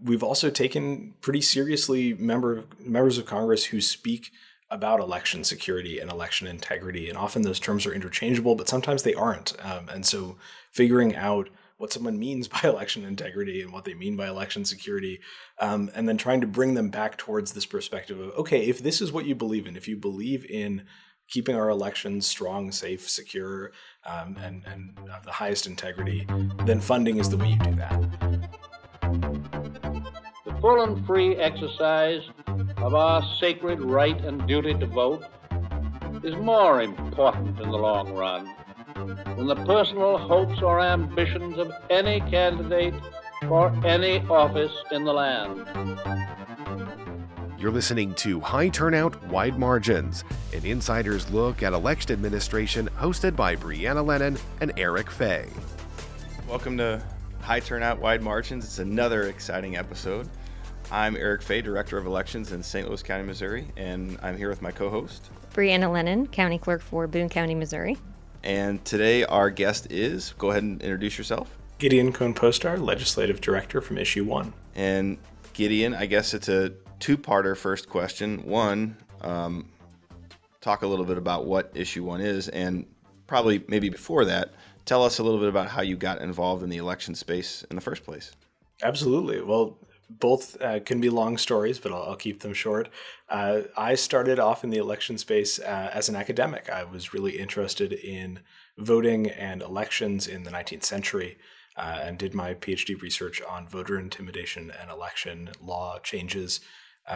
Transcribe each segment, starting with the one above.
We've also taken pretty seriously members of Congress who speak about election security and election integrity. And often those terms are interchangeable, but sometimes they aren't. And so figuring out what someone means by election integrity and what they mean by election security, and then trying to bring them back towards this perspective of, okay, if this is what you believe in, if you believe in keeping our elections strong, safe, secure, and of the highest integrity, then funding is the way you do that. The full and free exercise of our sacred right and duty to vote is more important in the long run than the personal hopes or ambitions of any candidate for any office in the land. You're listening to High Turnout, Wide Margins, an insider's look at election administration hosted by Brianna Lennon and Eric Fay. Welcome to High Turnout, Wide Margins. It's another exciting episode. I'm Eric Fay, Director of Elections in St. Louis County, Missouri, and I'm here with my co-host, Brianna Lennon, County Clerk for Boone County, Missouri. And today our guest is, go ahead and introduce yourself. Gideon Cohn-Postar, Legislative Director from Issue 1. And Gideon, I guess it's a two-parter first question. One, talk a little bit about what Issue 1 is, and probably maybe before that, tell us a little bit about how you got involved in the election space in the first place. Absolutely. Well, both can be long stories, but I'll keep them short. I started off in the election space as an academic. I was really interested in voting and elections in the 19th century and did my PhD research on voter intimidation and election law changes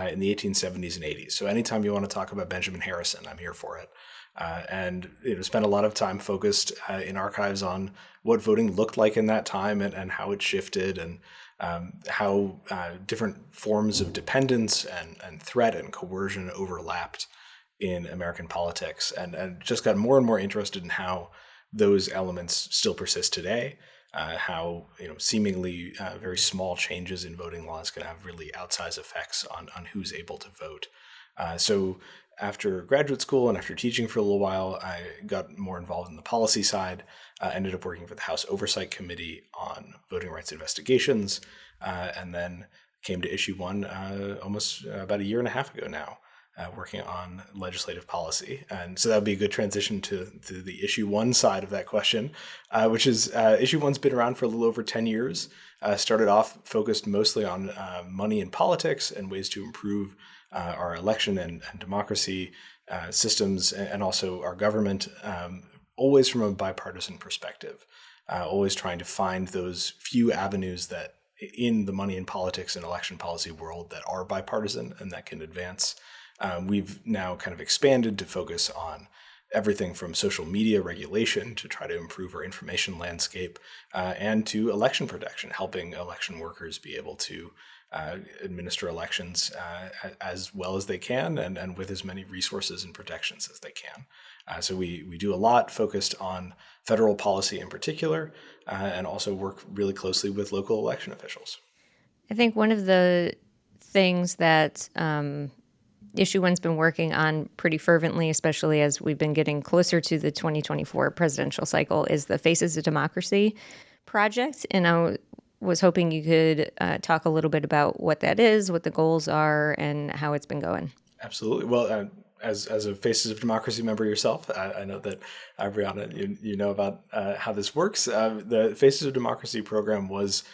in the 1870s and 80s. So anytime you want to talk about Benjamin Harrison, I'm here for it. And spent a lot of time focused in archives on what voting looked like in that time and how it shifted and how different forms of dependence and threat and coercion overlapped in American politics, and just got more and more interested in how those elements still persist today, how seemingly very small changes in voting laws can have really outsized effects on who's able to vote. So after graduate school and after teaching for a little while, I got more involved in the policy side, ended up working for the House Oversight Committee on voting rights investigations, and then came to Issue 1 almost about a year and a half ago now, working on legislative policy. And so that would be a good transition to the Issue 1 side of that question, which is Issue 1's been around for a little over 10 years. Started off focused mostly on money in politics and ways to improve our election and democracy systems, and also our government, always from a bipartisan perspective, always trying to find those few avenues that in the money in politics and election policy world that are bipartisan and that can advance. We've now kind of expanded to focus on everything from social media regulation to try to improve our information landscape, and to election protection, helping election workers be able to administer elections as well as they can and with as many resources and protections as they can. So we do a lot focused on federal policy in particular, and also work really closely with local election officials. I think one of the things that Issue 1's been working on pretty fervently, especially as we've been getting closer to the 2024 presidential cycle, is the Faces of Democracy project. And I was hoping you could talk a little bit about what that is, what the goals are, and how it's been going. Absolutely. Well, as a Faces of Democracy member yourself, I know that, Brianna, you know about how this works. The Faces of Democracy program was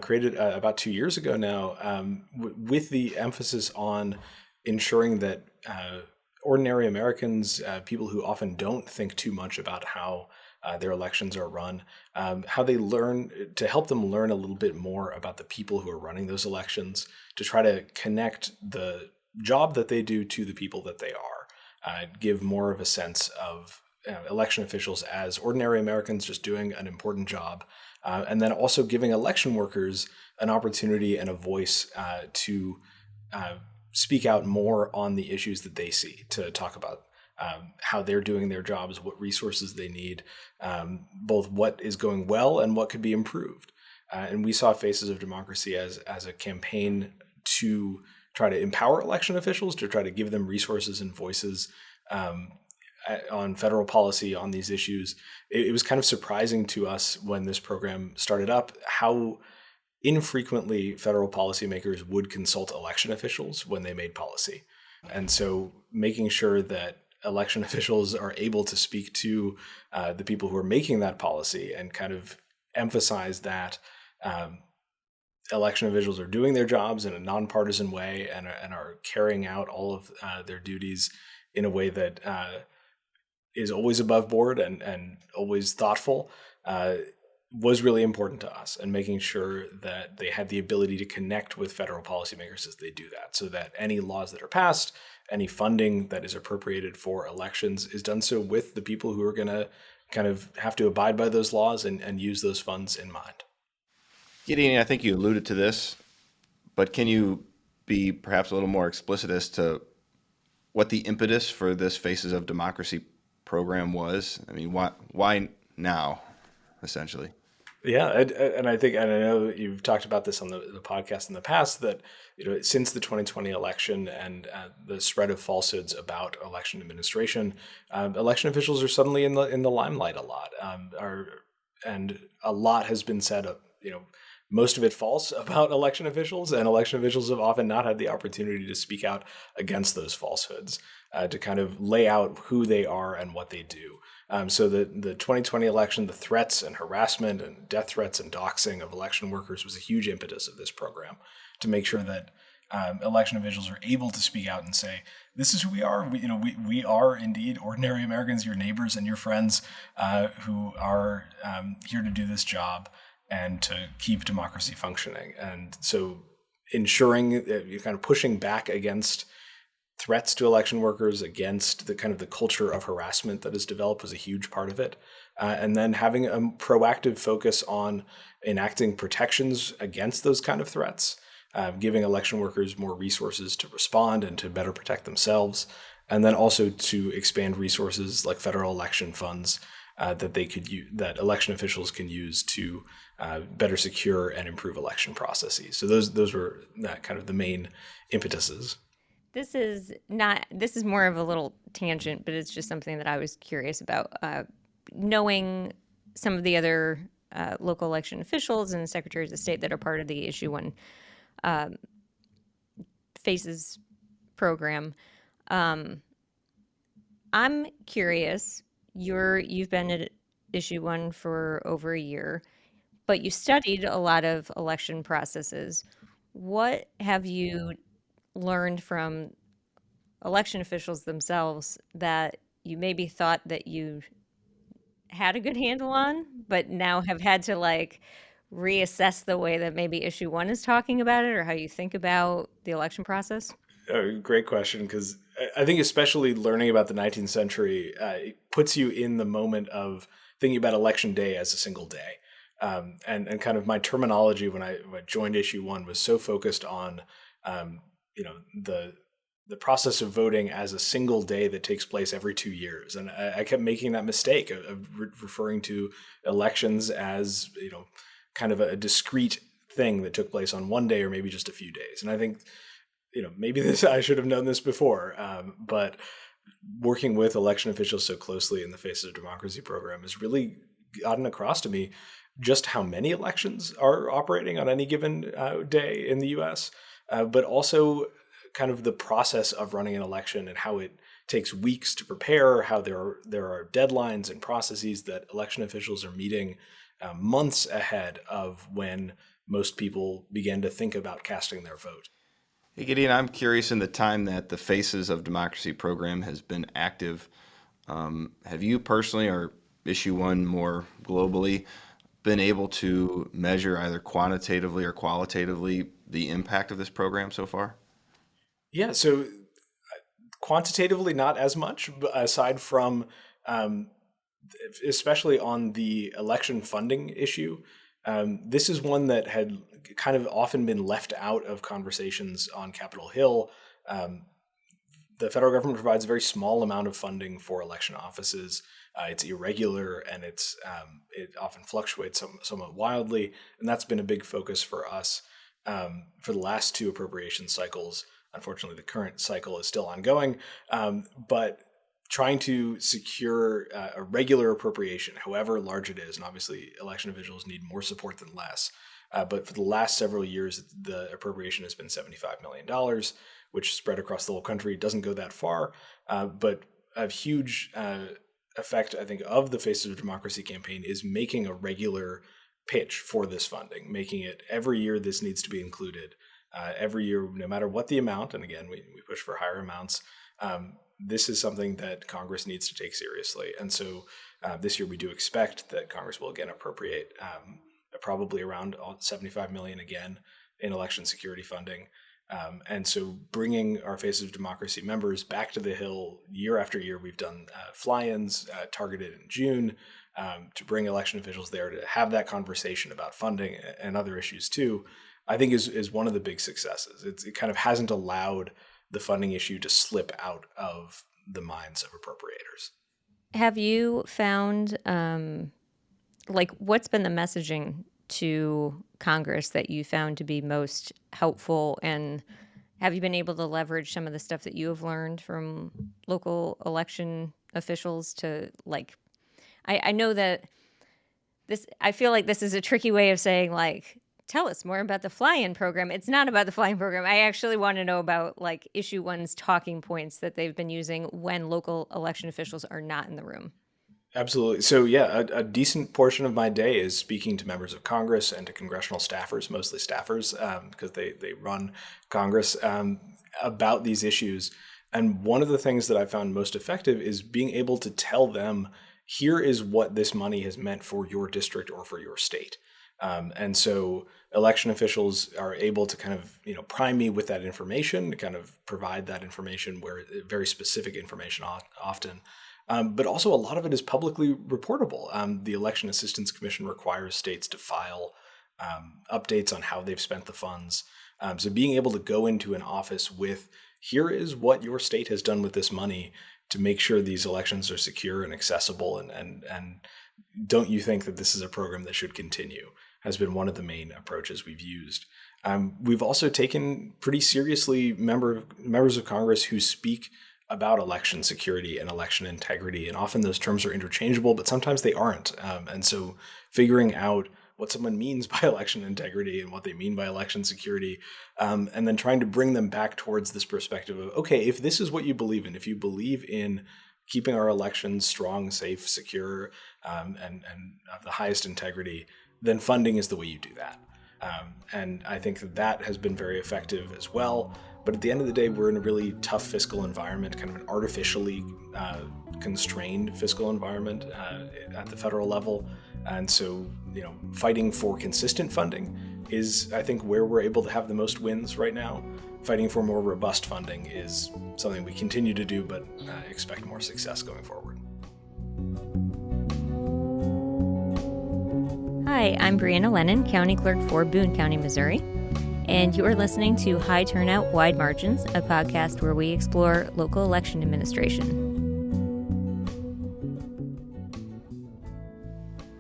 created about 2 years ago now, with the emphasis on ensuring that ordinary Americans, people who often don't think too much about how their elections are run, how they learn, to help them learn a little bit more about the people who are running those elections, to try to connect the job that they do to the people that they are, give more of a sense of election officials as ordinary Americans just doing an important job, and then also giving election workers an opportunity and a voice to speak out more on the issues that they see, to talk about how they're doing their jobs, what resources they need, both what is going well and what could be improved. And we saw Faces of Democracy as a campaign to try to empower election officials, to try to give them resources and voices on federal policy on these issues. It was kind of surprising to us when this program started up how infrequently federal policymakers would consult election officials when they made policy. And so making sure that election officials are able to speak to the people who are making that policy and kind of emphasize that election officials are doing their jobs in a nonpartisan way and are carrying out all of their duties in a way that is always above board and always thoughtful was really important to us, and making sure that they had the ability to connect with federal policymakers as they do that, so that any laws that are passed, any funding that is appropriated for elections is done so with the people who are going to kind of have to abide by those laws and use those funds in mind. Gideon, I think you alluded to this, but can you be perhaps a little more explicit as to what the impetus for this Faces of Democracy program was? I mean, why now, essentially? Yeah, and I think, and I know you've talked about this on the podcast in the past, that since the 2020 election and the spread of falsehoods about election administration, election officials are suddenly in the limelight a lot. And a lot has been said, most of it false about election officials, and election officials have often not had the opportunity to speak out against those falsehoods, to kind of lay out who they are and what they do. So the 2020 election, the threats and harassment and death threats and doxing of election workers was a huge impetus of this program, to make sure that election officials are able to speak out and say, this is who we are. We are indeed ordinary Americans, your neighbors and your friends, who are here to do this job and to keep democracy functioning. And so ensuring, kind of pushing back against threats to election workers, against the kind of the culture of harassment that has developed, was a huge part of it. And then having a proactive focus on enacting protections against those kind of threats, giving election workers more resources to respond and to better protect themselves, and then also to expand resources like federal election funds that they could use, that election officials can use to better secure and improve election processes. So those were kind of the main impetuses. This is more of a little tangent, but it's just something that I was curious about. Knowing some of the other local election officials and secretaries of state that are part of the Issue 1 FACES program, I'm curious. You've been at Issue 1 for over a year, but you studied a lot of election processes. What have you learned from election officials themselves that you maybe thought that you had a good handle on, but now have had to reassess the way that maybe Issue 1 is talking about it, or how you think about the election process? Great question, because I think especially learning about the 19th century it puts you in the moment of thinking about election day as a single day. And kind of my terminology when I joined Issue 1 was so focused on the process of voting as a single day that takes place every 2 years. And I kept making that mistake of referring to elections as, kind of a discrete thing that took place on one day or maybe just a few days. And I think, maybe I should have known this before, but working with election officials so closely in the Faces of Democracy program has really gotten across to me just how many elections are operating on any given day in the U.S., but also kind of the process of running an election and how it takes weeks to prepare, how there are deadlines and processes that election officials are meeting months ahead of when most people begin to think about casting their vote. Hey, Gideon, I'm curious, in the time that the Faces of Democracy program has been active, have you personally, or Issue 1 more globally, been able to measure either quantitatively or qualitatively the impact of this program so far? Yeah, so quantitatively not as much, aside from especially on the election funding issue. This is one that had kind of often been left out of conversations on Capitol Hill. The federal government provides a very small amount of funding for election offices. It's irregular, and it often fluctuates somewhat wildly, and that's been a big focus for us for the last two appropriation cycles. Unfortunately, the current cycle is still ongoing, but trying to secure a regular appropriation, however large it is, and obviously election officials need more support than less, But for the last several years, the appropriation has been $75 million, which spread across the whole country. It doesn't go that far, but a huge effect, I think, of the Faces of Democracy campaign is making a regular pitch for this funding, making it every year this needs to be included. Every year, no matter what the amount, and again, we push for higher amounts, this is something that Congress needs to take seriously. And so this year we do expect that Congress will again appropriate probably around $75 million again in election security funding. And so bringing our Faces of Democracy members back to the Hill year after year, we've done fly-ins targeted in June to bring election officials there to have that conversation about funding and other issues too, I think is one of the big successes. It kind of hasn't allowed the funding issue to slip out of the minds of appropriators. Have you found, what's been the messaging to Congress that you found to be most helpful? And have you been able to leverage some of the stuff that you have learned from local election officials to, I know that I feel like this is a tricky way of saying, tell us more about the fly-in program. It's not about the fly-in program. I actually want to know about Issue 1's talking points that they've been using when local election officials are not in the room. Absolutely. So yeah, a decent portion of my day is speaking to members of Congress and to congressional staffers, mostly staffers, because they run Congress, about these issues. And one of the things that I found most effective is being able to tell them, here is what this money has meant for your district or for your state. And so election officials are able to kind of, prime me with that information, to kind of provide that information where very specific information often. But also a lot of it is publicly reportable. The Election Assistance Commission requires states to file updates on how they've spent the funds. So being able to go into an office with, here is what your state has done with this money to make sure these elections are secure and accessible, and don't you think that this is a program that should continue, has been one of the main approaches we've used. We've also taken pretty seriously members of Congress who speak about election security and election integrity, and often those terms are interchangeable, but sometimes they aren't. And so figuring out what someone means by election integrity and what they mean by election security, and then trying to bring them back towards this perspective of, okay, if this is what you believe in, if you believe in keeping our elections strong, safe, secure, and of the highest integrity, then funding is the way you do that. And I think that has been very effective as well. But at the end of the day, we're in a really tough fiscal environment, kind of an artificially constrained fiscal environment at the federal level. And so, fighting for consistent funding is, I think, where we're able to have the most wins right now. Fighting for more robust funding is something we continue to do, but expect more success going forward. Hi, I'm Brianna Lennon, County Clerk for Boone County, Missouri. And you are listening to High Turnout, Wide Margins, a podcast where we explore local election administration.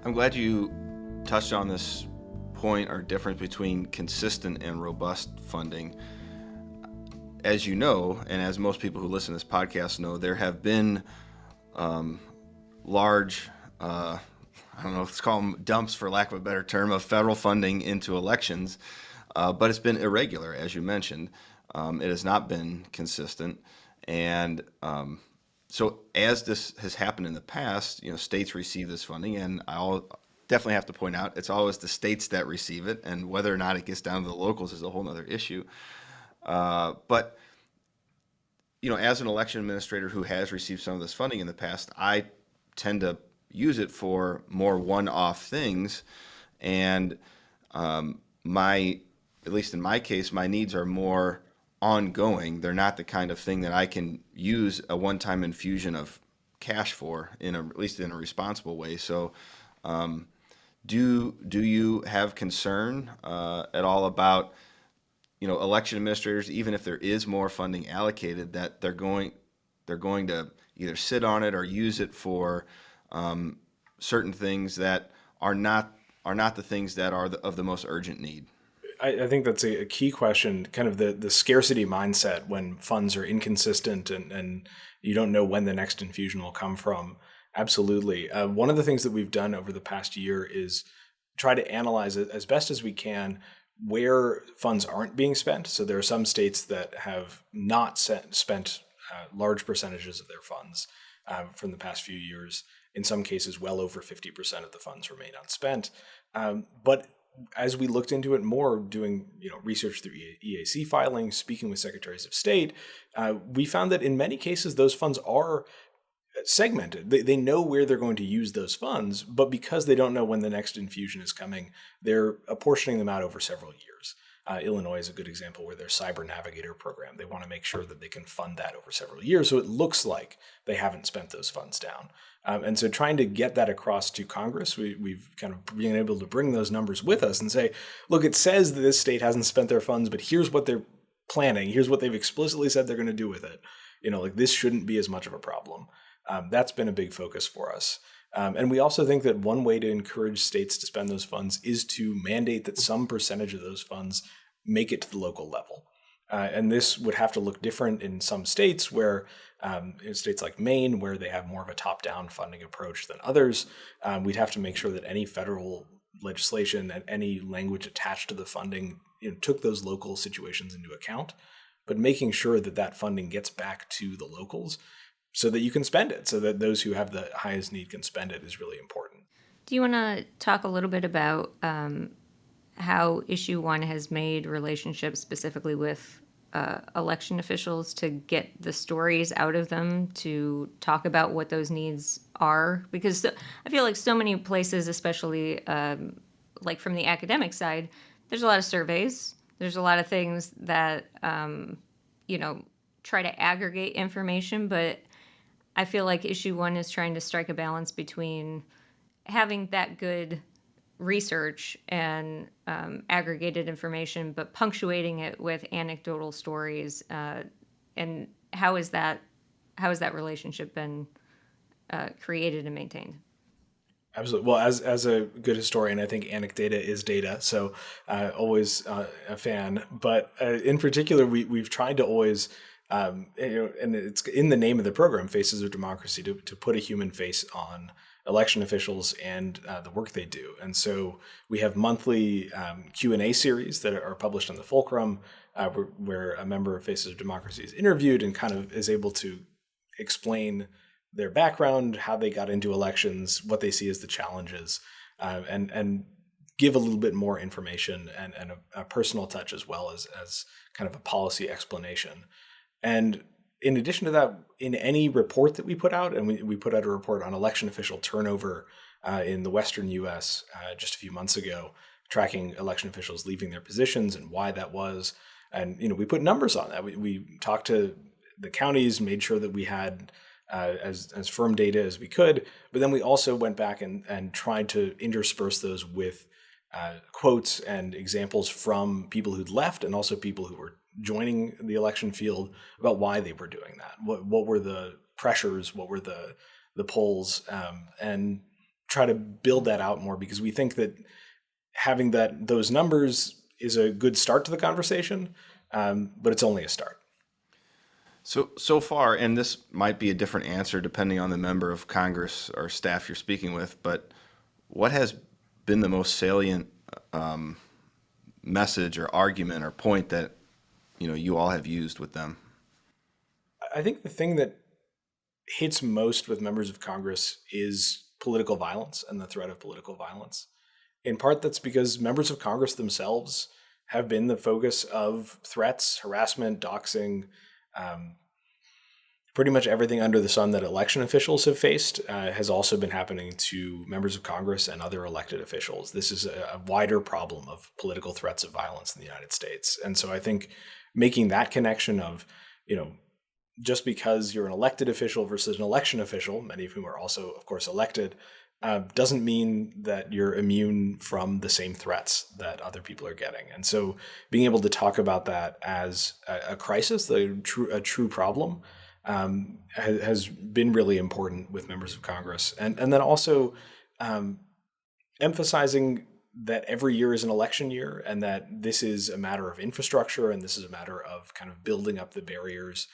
I'm glad you touched on this point, or difference between consistent and robust funding. As you know, and as most people who listen to this podcast know, there have been large, I don't know, let's call them dumps, for lack of a better term, of federal funding into elections. But it's been irregular, as you mentioned. It has not been consistent. And so as this has happened in the past, states receive this funding, and I'll definitely have to point out, it's always the states that receive it, and whether or not it gets down to the locals is a whole other issue. But as an election administrator who has received some of this funding in the past, I tend to use it for more one-off things. And at least in my case, my needs are more ongoing. They're not the kind of thing that I can use a one-time infusion of cash for, at least in a responsible way. So do you have concern at all about election administrators, even if there is more funding allocated, that they're going to either sit on it or use it for certain things that are not the things that are of the most urgent need? I think that's a key question, kind of the scarcity mindset when funds are inconsistent and you don't know when the next infusion will come from. Absolutely. One of the things that we've done over the past year is try to analyze it as best as we can where funds aren't being spent. So there are some states that have not spent large percentages of their funds from the past few years. In some cases, well over 50% of the funds remain unspent. But as we looked into it more, doing research through EAC filings, speaking with secretaries of state, we found that in many cases those funds are segmented. They know where they're going to use those funds, but because they don't know when the next infusion is coming, they're apportioning them out over several years. Illinois is a good example where their Cyber Navigator program, they want to make sure that they can fund that over several years, so it looks like they haven't spent those funds down. And so trying to get that across to Congress, we've kind of been able to bring those numbers with us and say, look, it says that this state hasn't spent their funds, but here's what they're planning. Here's what they've explicitly said they're going to do with it. This shouldn't be as much of a problem. That's been a big focus for us. And we also think that one way to encourage states to spend those funds is to mandate that some percentage of those funds make it to the local level. And this would have to look different in some states where, in states like Maine, where they have more of a top-down funding approach than others, we'd have to make sure that any federal legislation and any language attached to the funding took those local situations into account, but making sure that that funding gets back to the locals so that you can spend it, so that those who have the highest need can spend it is really important. Do you want to talk a little bit about how Issue 1 has made relationships specifically with election officials to get the stories out of them to talk about what those needs are? Because I feel like so many places, especially like from the academic side, there's a lot of surveys. There's a lot of things that, try to aggregate information, but I feel like Issue 1 is trying to strike a balance between having that good research and aggregated information, but punctuating it with anecdotal stories. And how has that relationship been created and maintained? Absolutely. Well, as a good historian, I think anecdata is data, so always a fan. But in particular, we've tried to always, and it's in the name of the program, Faces of Democracy, to put a human face on election officials and the work they do. And so we have monthly Q&A series that are published on the Fulcrum, where a member of Faces of Democracy is interviewed and kind of is able to explain their background, how they got into elections, what they see as the challenges, and give a little bit more information and a personal touch as well as kind of a policy explanation. And in addition to that, in any report that we put out, and we put out a report on election official turnover in the Western U.S. Just a few months ago, tracking election officials leaving their positions and why that was. And we put numbers on that. We talked to the counties, made sure that we had as firm data as we could, but then we also went back and tried to intersperse those with quotes and examples from people who'd left and also people who were joining the election field about why they were doing that. What were the pressures? What were the polls? And try to build that out more, because we think that having those numbers is a good start to the conversation, but it's only a start. So far, and this might be a different answer depending on the member of Congress or staff you're speaking with, but what has been the most salient message or argument or point that you all have used with them? I think the thing that hits most with members of Congress is political violence and the threat of political violence. In part, that's because members of Congress themselves have been the focus of threats, harassment, doxing, pretty much everything under the sun that election officials have faced has also been happening to members of Congress and other elected officials. This is a wider problem of political threats of violence in the United States. And so I think making that connection of, just because you're an elected official versus an election official, many of whom are also, of course, elected, doesn't mean that you're immune from the same threats that other people are getting. And so being able to talk about that as a crisis, a true problem, has been really important with members of Congress. And then also emphasizing that every year is an election year and that this is a matter of infrastructure and this is a matter of kind of building up the barriers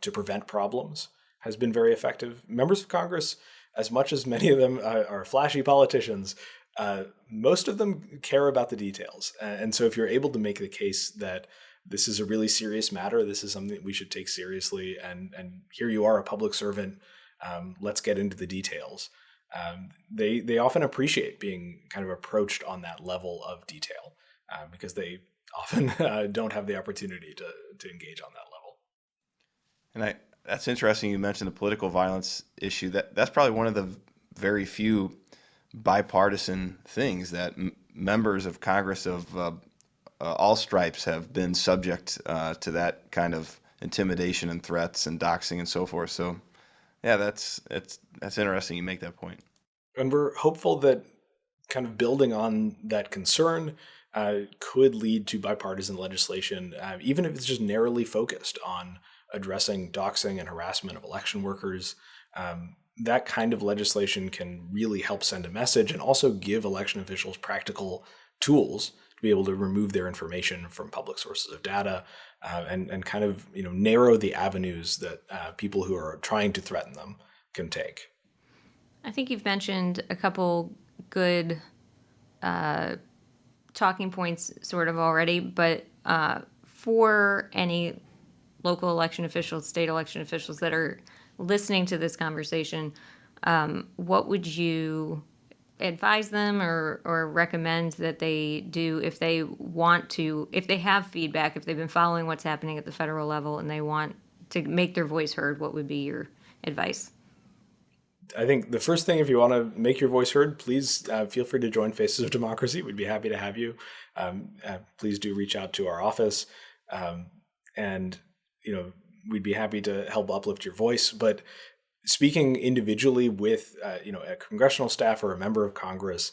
to prevent problems has been very effective. Members of Congress, as much as many of them are flashy politicians, most of them care about the details. And so if you're able to make the case that this is a really serious matter, this is something that we should take seriously, and here you are, a public servant, let's get into the details. They often appreciate being kind of approached on that level of detail because they often don't have the opportunity to engage on that level. And that's interesting. You mentioned the political violence issue. That's probably one of the very few bipartisan things that members of Congress of all stripes have been subject to that kind of intimidation and threats and doxing and so forth. So, yeah, that's interesting. You make that point. And we're hopeful that kind of building on that concern could lead to bipartisan legislation, even if it's just narrowly focused on addressing doxing and harassment of election workers. That kind of legislation can really help send a message and also give election officials practical tools to be able to remove their information from public sources of data and kind of narrow the avenues that people who are trying to threaten them can take. I think you've mentioned a couple good talking points sort of already, but for any local election officials, state election officials that are listening to this conversation, what would you advise them or recommend that they do if they want to, if they have feedback, if they've been following what's happening at the federal level and they want to make their voice heard? What would be your advice? I think the first thing, if you want to make your voice heard, please feel free to join Faces of Democracy. We'd be happy to have you. Please do reach out to our office, and we'd be happy to help uplift your voice. But speaking individually with a congressional staff or a member of Congress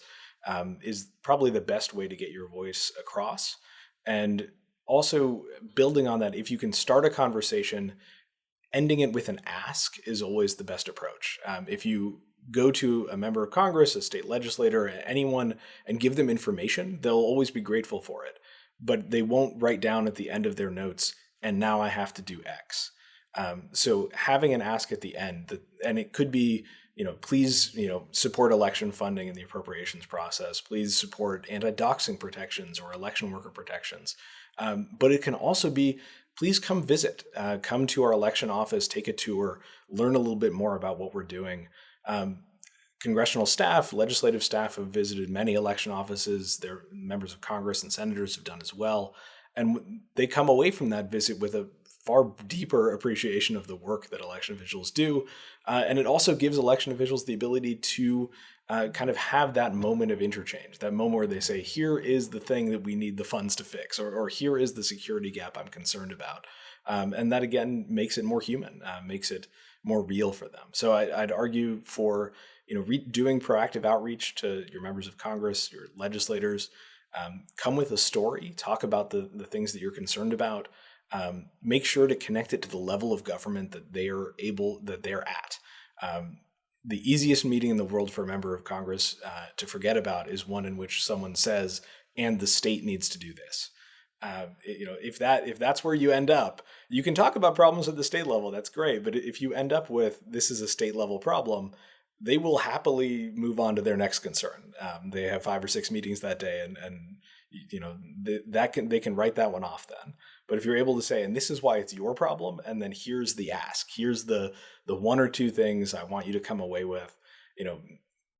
is probably the best way to get your voice across. And also building on that, if you can start a conversation, ending it with an ask is always the best approach. If you go to a member of Congress, a state legislator, anyone, and give them information, they'll always be grateful for it. But they won't write down at the end of their notes, and now I have to do X. So having an ask at the end, and it could be, please, support election funding in the appropriations process. Please support anti-doxing protections or election worker protections. But it can also be, please come visit, come to our election office, take a tour, learn a little bit more about what we're doing. Congressional staff, legislative staff have visited many election offices. Their members of Congress and senators have done as well. And they come away from that visit with a far deeper appreciation of the work that election officials do. And it also gives election officials the ability to kind of have that moment of interchange, that moment where they say, here is the thing that we need the funds to fix, or here is the security gap I'm concerned about. And that, again, makes it more human, makes it more real for them. So I'd argue for doing proactive outreach to your members of Congress, your legislators. Come with a story, talk about the things that you're concerned about. Make sure to connect it to the level of government that they're at. The easiest meeting in the world for a member of Congress to forget about is one in which someone says, and the state needs to do this. If that's where you end up, you can talk about problems at the state level. That's great. But if you end up with, this is a state level problem, they will happily move on to their next concern. They have 5 or 6 meetings that day, and they can write that one off then. But if you're able to say, and this is why it's your problem, and then here's the ask, here's the 1 or 2 things I want you to come away with,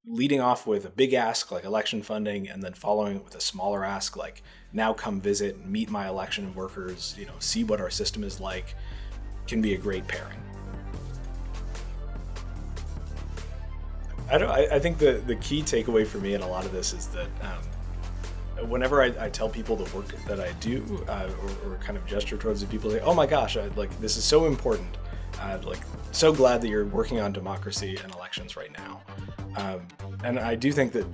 leading off with a big ask like election funding, and then following it with a smaller ask like, now come visit, meet my election workers, see what our system is like, can be a great pairing. I think the key takeaway for me in a lot of this is that whenever I tell people the work that I do, or kind of gesture towards it, people say, "Oh my gosh, this is so important. So glad that you're working on democracy and elections right now." And I do think that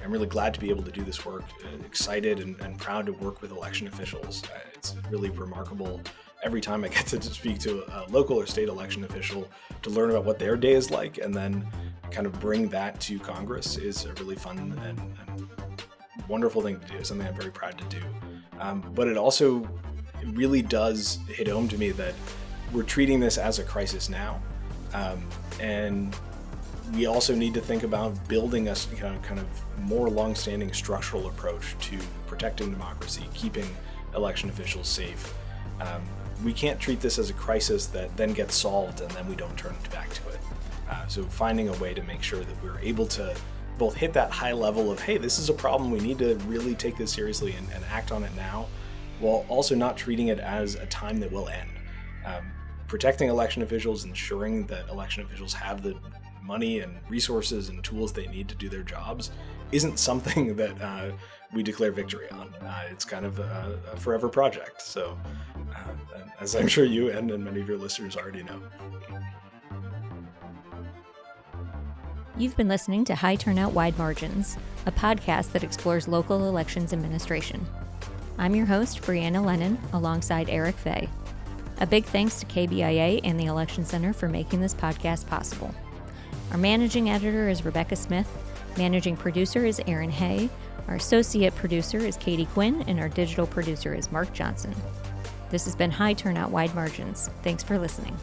I'm really glad to be able to do this work. Excited and proud to work with election officials. It's really remarkable. Every time I get to speak to a local or state election official to learn about what their day is like, and then kind of bring that to Congress, is a really fun and wonderful thing to do, something I'm very proud to do. But it also really does hit home to me that we're treating this as a crisis now. And we also need to think about building a kind of more long-standing structural approach to protecting democracy, keeping election officials safe. We can't treat this as a crisis that then gets solved and then we don't turn back to it. So finding a way to make sure that we're able to both hit that high level of, hey, this is a problem, we need to really take this seriously and act on it now, while also not treating it as a time that will end. Protecting election officials, ensuring that election officials have the money and resources and tools they need to do their jobs isn't something that we declare victory on. It's kind of a forever project. So as I'm sure you and many of your listeners already know. You've been listening to High Turnout, Wide Margins, a podcast that explores local elections administration. I'm your host, Brianna Lennon, alongside Eric Fay. A big thanks to KBIA and the Election Center for making this podcast possible. Our managing editor is Rebecca Smith, managing producer is Aaron Hay, our associate producer is Katie Quinn, and our digital producer is Mark Johnson. This has been High Turnout, Wide Margins. Thanks for listening.